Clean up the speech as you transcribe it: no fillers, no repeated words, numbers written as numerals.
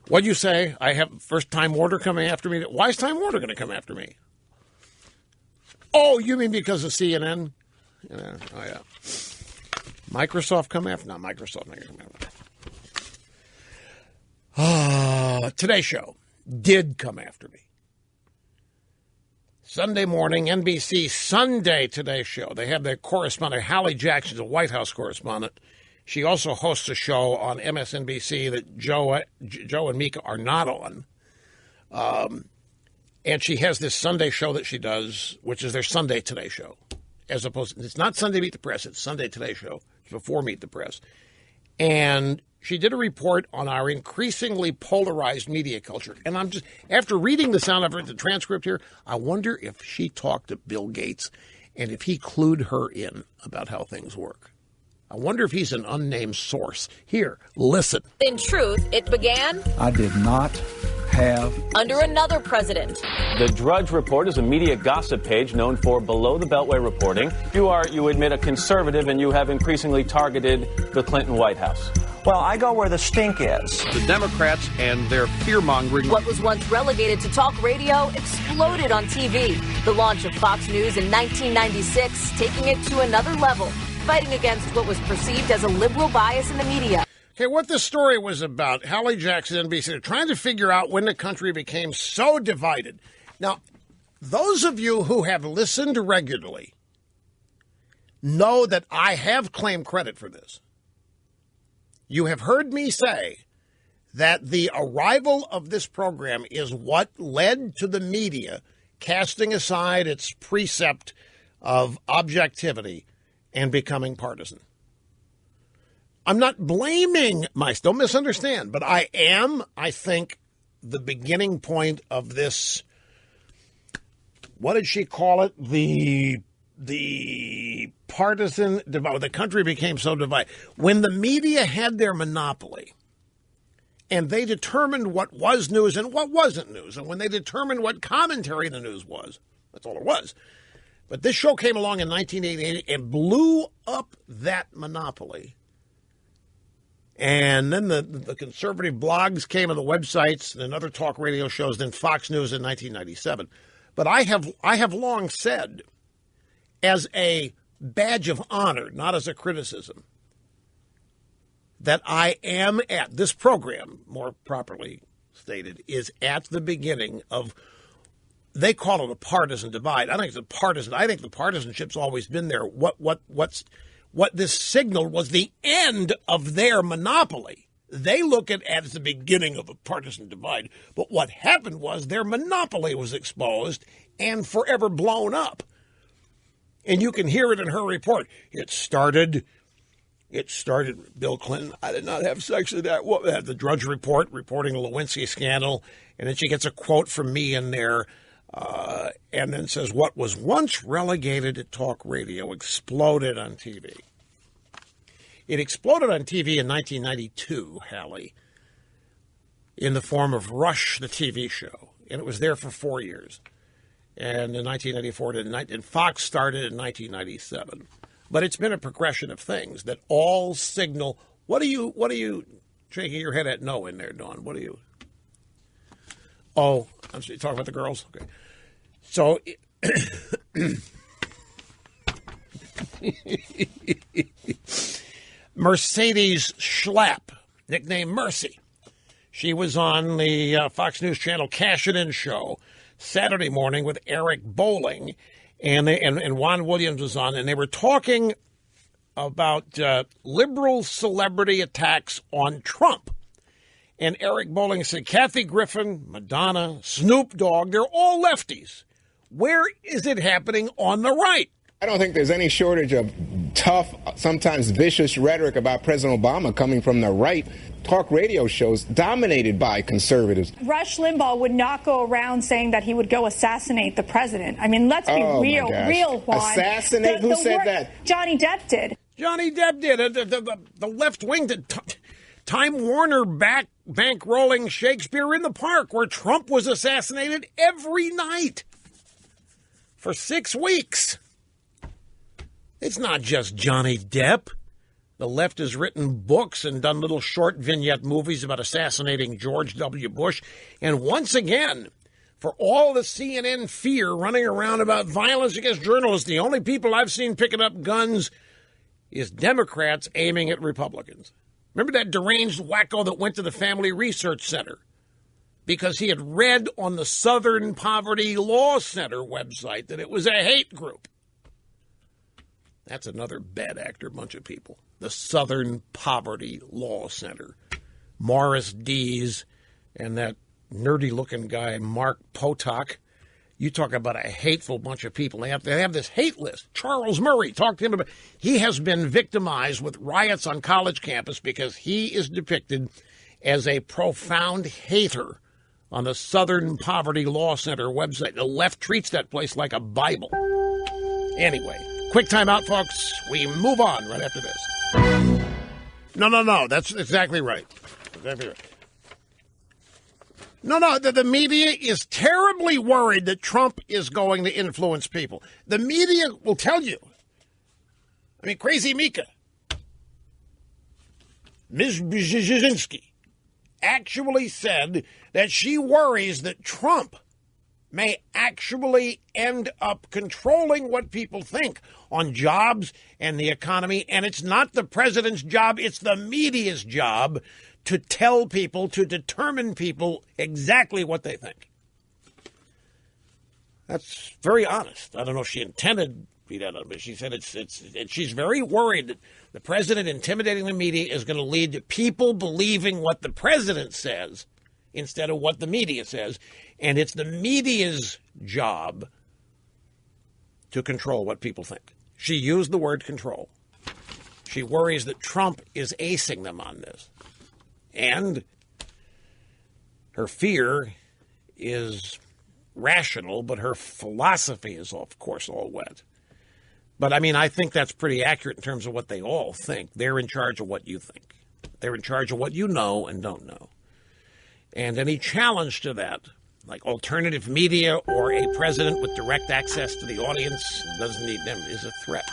What'd you say? I have first Time Warner coming after me. Why is Time Warner going to come after me? Oh, you mean because of CNN? Yeah. Oh, yeah. Microsoft come after? No, Microsoft not going to come after. Today Show did come after me. Sunday morning, NBC Sunday Today Show. They have their correspondent, Hallie Jackson's a White House correspondent. She also hosts a show on MSNBC that Joe and Mika are not on. And she has this Sunday show that she does, which is their Sunday Today Show. As opposed to, it's not Sunday Meet the Press, it's Sunday Today Show. It's before Meet the Press. And she did a report on our increasingly polarized media culture. And I'm just, after reading the sound of the transcript here, I wonder if she talked to Bill Gates and if he clued her in about how things work. I wonder if he's an unnamed source. Here, listen. In truth, it began... I did not have... under another president. The Drudge Report is a media gossip page known for below-the-beltway reporting. You are, you admit, a conservative, and you have increasingly targeted the Clinton White House. Well, I go where the stink is. The Democrats and their fear-mongering. What was once relegated to talk radio exploded on TV. The launch of Fox News in 1996, taking it to another level, fighting against what was perceived as a liberal bias in the media. Okay, what this story was about, Hallie Jackson, NBC, they're trying to figure out when the country became so divided. Now, those of you who have listened regularly know that I have claimed credit for this. You have heard me say that the arrival of this program is what led to the media casting aside its precept of objectivity and becoming partisan. I'm not blaming don't misunderstand, but I think, the beginning point of this, what did she call it? The partisan divide. The country became so divided. When the media had their monopoly and they determined what was news and what wasn't news, and when they determined what commentary the news was, that's all it was. But this show came along in 1988 and blew up that monopoly. And then the conservative blogs came on the websites and other talk radio shows, then Fox News in 1997. But I have long said, as a badge of honor, not as a criticism, that I am at this program, more properly stated, is at the beginning of, they call it a partisan divide. I think it's a partisan. I think the partisanship's always been there. What this signaled was the end of their monopoly. They look at it as the beginning of a partisan divide. But what happened was their monopoly was exposed and forever blown up. And you can hear it in her report. It started, Bill Clinton, I did not have sex with that. The Drudge Report, reporting the Lewinsky scandal. And then she gets a quote from me in there. And then says, what was once relegated to talk radio exploded on TV. It exploded on TV in 1992, Hallie, in the form of Rush, the TV show. And it was there for 4 years. And in 1994, and Fox started in 1997. But it's been a progression of things that all signal. What are you shaking your head at no in there, Dawn? What are you? Oh, I'm sorry, talking about the girls? Okay. So, Mercedes Schlapp, nicknamed Mercy. She was on the Fox News Channel Cash It In show Saturday morning with Eric Bolling, and Juan Williams was on, and they were talking about liberal celebrity attacks on Trump. And Eric Bolling said, Kathy Griffin, Madonna, Snoop Dogg, they're all lefties. Where is it happening on the right? I don't think there's any shortage of tough, sometimes vicious rhetoric about President Obama coming from the right. Talk radio shows dominated by conservatives. Rush Limbaugh would not go around saying that he would go assassinate the president. I mean, let's be real, Juan. Assassinate? Who said that? Johnny Depp did. Johnny Depp did. The left wing did. Time Warner bankrolling Shakespeare in the Park, where Trump was assassinated every night for 6 weeks. It's not just Johnny Depp. The left has written books and done little short vignette movies about assassinating George W. Bush. And once again, for all the CNN fear running around about violence against journalists, the only people I've seen picking up guns is Democrats aiming at Republicans. Remember that deranged wacko that went to the Family Research Center because he had read on the Southern Poverty Law Center website that it was a hate group? That's another bad actor bunch of people. The Southern Poverty Law Center. Morris Dees and that nerdy-looking guy, Mark Potok. You talk about a hateful bunch of people. They have this hate list. Charles Murray, talk to him about. He has been victimized with riots on college campus because he is depicted as a profound hater on the Southern Poverty Law Center website. The left treats that place like a Bible. Anyway, quick time out, folks. We move on right after this. No. That's exactly right. Exactly right. No, the media is terribly worried that Trump is going to influence people. The media will tell you. I mean, Crazy Mika, Ms. Brzezinski, actually said that she worries that Trump may actually end up controlling what people think on jobs and the economy. And it's not the president's job, it's the media's job to tell people, to determine people exactly what they think. That's very honest. I don't know if she intended to be that, but she said and she's very worried that the president intimidating the media is going to lead to people believing what the president says instead of what the media says. And it's the media's job to control what people think. She used the word control. She worries that Trump is acing them on this. And her fear is rational, but her philosophy is, of course, all wet. But, I mean, I think that's pretty accurate in terms of what they all think. They're in charge of what you think. They're in charge of what you know and don't know. And any challenge to that, like alternative media or a president with direct access to the audience, doesn't need them, is a threat.